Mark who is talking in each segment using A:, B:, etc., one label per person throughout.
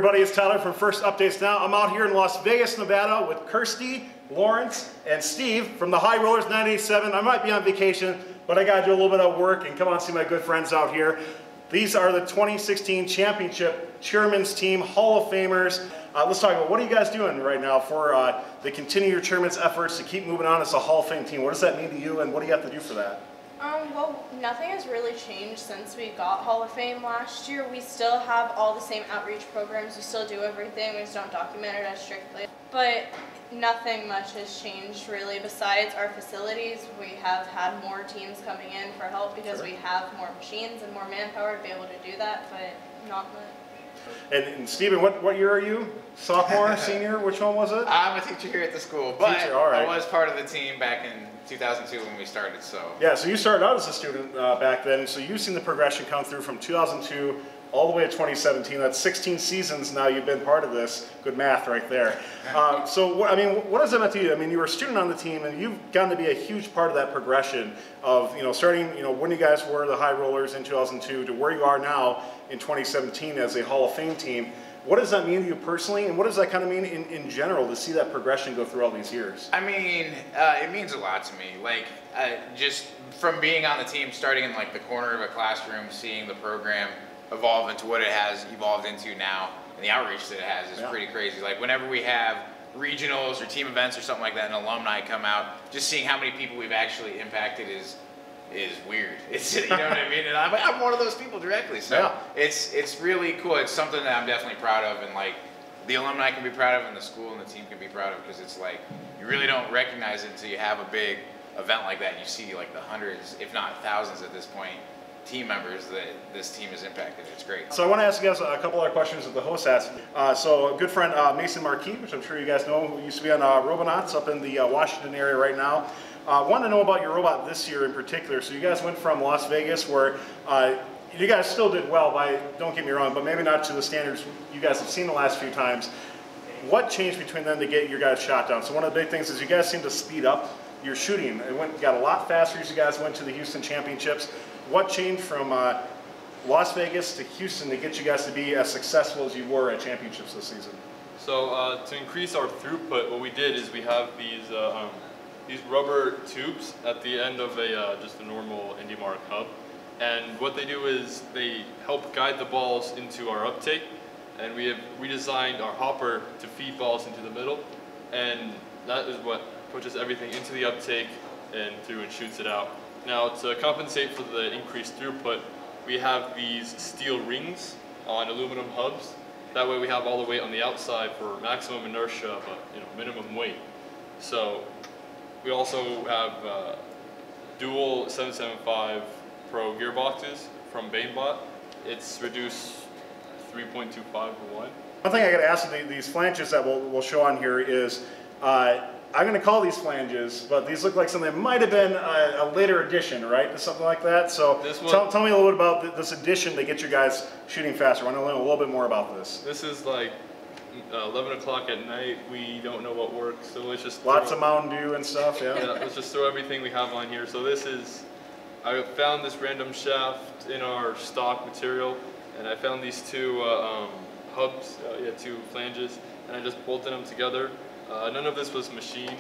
A: everybody, it's Tyler from First Updates Now. I'm out here in Las Vegas, Nevada with Kirsty, Lawrence, and Steve from the Highrollers 987. I might be on vacation, but I gotta do a little bit of work and come on and see my good friends out here. These are the 2016 Championship Chairman's Team Hall of Famers. Let's talk about what are you guys doing right now for the Continue Your Chairman's efforts to keep moving on as a Hall of Fame team. What does that mean to you and what do you have to do for that?
B: Well, nothing has really changed since we got Hall of Fame last year. We still have all the same outreach programs. We still do everything. We just don't document it as strictly. But nothing much has changed really besides our facilities. We have had more teams coming in for help because we have more machines and more manpower to be able to do that, but not much.
A: And Steven, what year are you? Sophomore, senior? Which one was it?
C: I'm a teacher here at the school, but I was part of the team back in 2002 when we started. So
A: yeah, so you started out as a student back then, so you've seen the progression come through from 2002 all the way to 2017. That's 16 seasons now you've been part of this. Good math right there. So what does that mean to you? I mean, you were a student on the team and you've gotten to be a huge part of that progression of, starting, when you guys were the Highrollers in 2002 to where you are now in 2017 as a Hall of Fame team. What does that mean to you personally, and what does that kind of mean in general to see that progression go through all these years?
C: I mean, it means a lot to me. Like, just from being on the team, starting in like the corner of a classroom, seeing the program evolve into what it has evolved into now, and the outreach that it has is pretty crazy. Like, whenever we have regionals or team events or something like that, and alumni come out, just seeing how many people we've actually impacted is weird. It's, you know what I mean? And I'm one of those people directly, so it's really cool. It's something that I'm definitely proud of, and like the alumni can be proud of, and the school and the team can be proud of, because it's like you really don't recognize it until you have a big event like that and you see like the hundreds, if not thousands at this point, team members that this team has impacted. It's great.
A: So I want to ask you guys a couple other questions that the host asked. So a good friend Mason Marquis, which I'm sure you guys know, who used to be on Robotics up in the Washington area right now. Want to know about your robot this year in particular. So you guys went from Las Vegas, where you guys still did well, don't get me wrong, but maybe not to the standards you guys have seen the last few times. What changed between then to get your guys shot down? So one of the big things is you guys seem to speed up your shooting. It got a lot faster as you guys went to the Houston Championships. What changed from Las Vegas to Houston to get you guys to be as successful as you were at championships this season?
D: So to increase our throughput, what we did is we have these rubber tubes at the end of just a normal IndyMark hub, and what they do is they help guide the balls into our uptake, and we have redesigned our hopper to feed balls into the middle, and that is what pushes everything into the uptake and through and shoots it out. Now, to compensate for the increased throughput, we have these steel rings on aluminum hubs. That way we have all the weight on the outside for maximum inertia, but minimum weight. So we also have dual 775 Pro gearboxes from BaneBot. It's reduced 3.25 to 1.
A: One thing I got to ask you, these flanges that we'll show on here is, I'm going to call these flanges, but these look like something that might have been a later addition, right, to something like that. So tell me a little bit about this addition to get you guys shooting faster. I want to learn a little bit more about this.
D: This is like 11 o'clock at night. We don't know what works, so let's just
A: lots of Mountain Dew and stuff. Yeah.
D: Let's just throw everything we have on here. So this is, I found this random shaft in our stock material, and I found these two hubs, two flanges, and I just bolted them together. None of this was machined.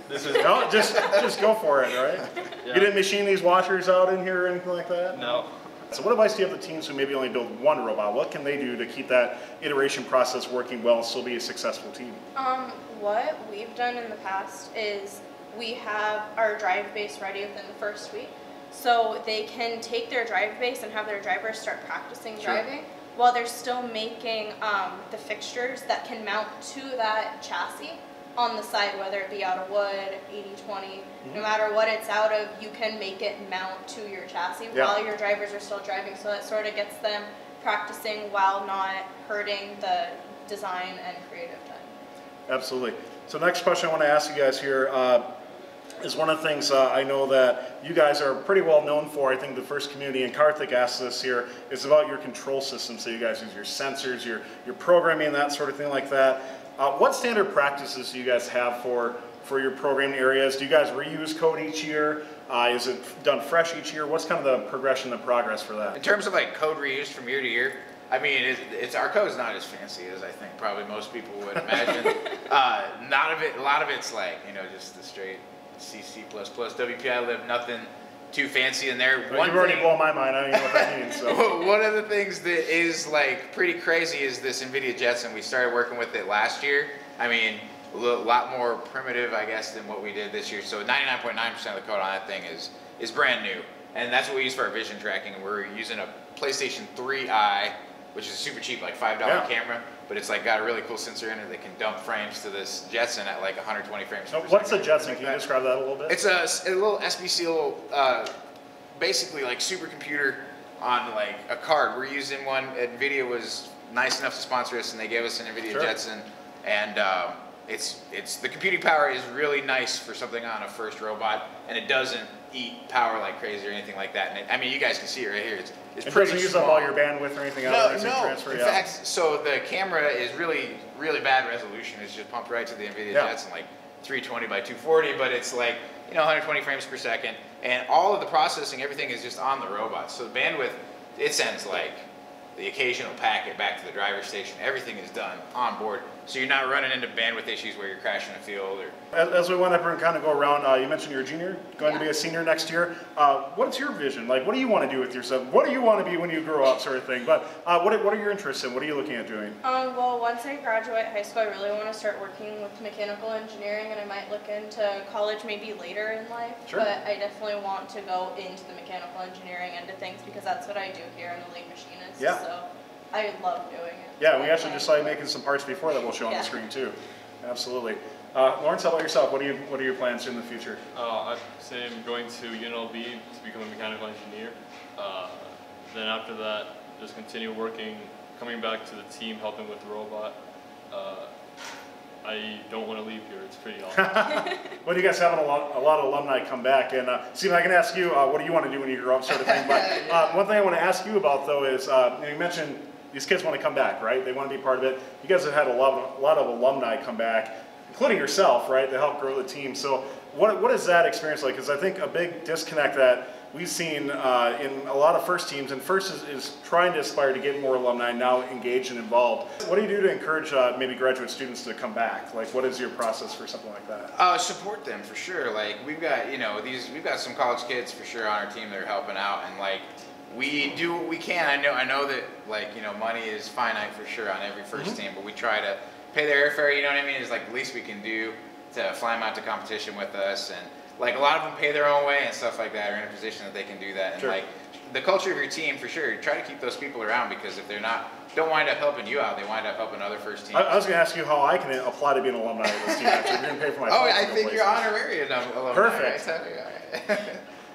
A: This is no, just go for it, right? Yeah. You didn't machine these washers out in here or anything like that?
D: No.
A: So what advice do you have to teams who maybe only build one robot? What can they do to keep that iteration process working well and still be a successful team?
B: What we've done in the past is we have our drive base ready within the first week, so they can take their drive base and have their drivers start practicing driving while they're still making the fixtures that can mount to that chassis on the side, whether it be out of wood, 80/20, no matter what it's out of, you can make it mount to your chassis while your drivers are still driving, so that sort of gets them practicing while not hurting the design and creative time.
A: Absolutely. So next question I want to ask you guys here is one of the things I know that you guys are pretty well known for. I think the first community, and Karthik asked this here, is about your control system. So you guys use your sensors, your programming, that sort of thing like that. What standard practices do you guys have for your programming areas? Do you guys reuse code each year? Is it done fresh each year? What's kind of the progression, the progress for that?
C: In terms of like code reused from year to year, I mean, it's our code's not as fancy as I think probably most people would imagine. A lot of it's like, you know, just the straight C, C++, WPI lib, nothing too fancy in there.
A: Well, you've already blown my mind. I don't even know what that means. So.
C: One of the things that is like pretty crazy is this NVIDIA Jetson. We started working with it last year. I mean, a lot more primitive, I guess, than what we did this year. So 99.9% of the code on that thing is brand new. And that's what we use for our vision tracking. We're using a PlayStation 3i, which is a super cheap, like $5 camera, but it's like got a really cool sensor in it that can dump frames to this Jetson at like 120 frames per second.
A: What's a Jetson? Can you describe that a little bit?
C: It's a little SBC, basically like supercomputer on like a card. We're using one. NVIDIA was nice enough to sponsor us, and they gave us an NVIDIA Jetson, and it's the computing power is really nice for something on a first robot, and it doesn't eat power like crazy or anything like that. And I mean, you guys can see it right here. It's pretty
A: doesn't use
C: small.
A: up all your bandwidth or anything else.
C: No. In fact, so the camera is really bad resolution. It's just pumped right to the NVIDIA Jetson, like 320 by 240, but it's like, you know, 120 frames per second, and all of the processing, everything is just on the robot. So the bandwidth, it sends like the occasional packet back to the driver's station. Everything is done on board, so you're not running into bandwidth issues where you're crashing a field. Or
A: as we went up and kind of go around, you mentioned you're a junior, going to be a senior next year. What's your vision? Like, what do you want to do with yourself? What do you want to be when you grow up, sort of thing? But what are your interests in? What are you looking at doing?
B: Well, once I graduate high school, I really want to start working with mechanical engineering, and I might look into college maybe later in life.
A: Sure.
B: But I definitely want to go into the mechanical engineering end of things because that's what I do here. I'm a lead machinist.
A: Yeah.
B: So I love doing it.
A: Yeah, we actually just saw you making some parts before that we'll show on the screen too. Absolutely. Lawrence, how about yourself? What are your plans in the future?
D: I'd say I'm going to UNLV to become a mechanical engineer. Then after that, just continue working, coming back to the team, helping with the robot. I don't want to leave here. It's pretty awesome.
A: Well, you guys having a lot of alumni come back, and Stephen, I can ask you, what do you want to do when you grow up, sort of thing. But one thing I want to ask you about though is, you mentioned these kids want to come back, right? They want to be part of it. You guys have had a lot of alumni come back, including yourself, right, to help grow the team. So what is that experience like? Because I think a big disconnect that we've seen in a lot of FIRST teams, and FIRST is trying to aspire to get more alumni now engaged and involved. What do you do to encourage maybe graduate students to come back? Like, what is your process for something like that?
C: Support them for sure. Like we've got, you know, we've got some college kids for sure on our team that are helping out, and like we do what we can. I know that, like, you know, money is finite for sure on every FIRST team, but we try to pay their airfare. You know what I mean? It's like the least we can do to fly them out to competition with us, and like a lot of them pay their own way and stuff like that, are in a position that they can do that. And like the culture of your team, for sure, try to keep those people around, because if they're don't wind up helping you out, they wind up helping other FIRST teams.
A: I was going to ask you how I can apply to be an alumni of this team. Actually, you're going to pay for my
C: I think you're honorary alumni.
A: Perfect.
C: Right?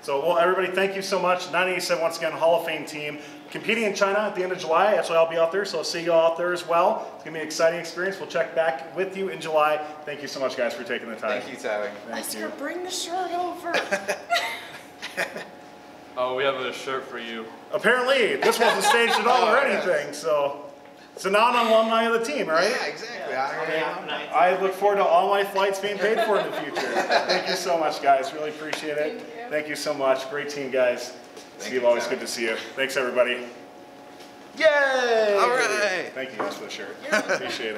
A: So, well, everybody, thank you so much. 987, once again, Hall of Fame team. Competing in China at the end of July. That's why I'll be out there, so I'll see you all out there as well. It's going to be an exciting experience. We'll check back with you in July. Thank you so much, guys, for taking the time.
C: Thank you, Tyler.
A: Thank you.
B: Bring the shirt over.
D: Oh, we have a shirt for you.
A: Apparently, this wasn't staged at all or anything, so now I'm an alumni of the team, right?
C: Yeah, exactly.
A: I look forward to all my flights being paid for in the future. Thank you so much, guys. Really appreciate it. Thank you so much. Great team, guys. Steve, always good to see you. Thanks, everybody. Yay!
C: All right.
A: Thank you guys for the shirt. Appreciate it.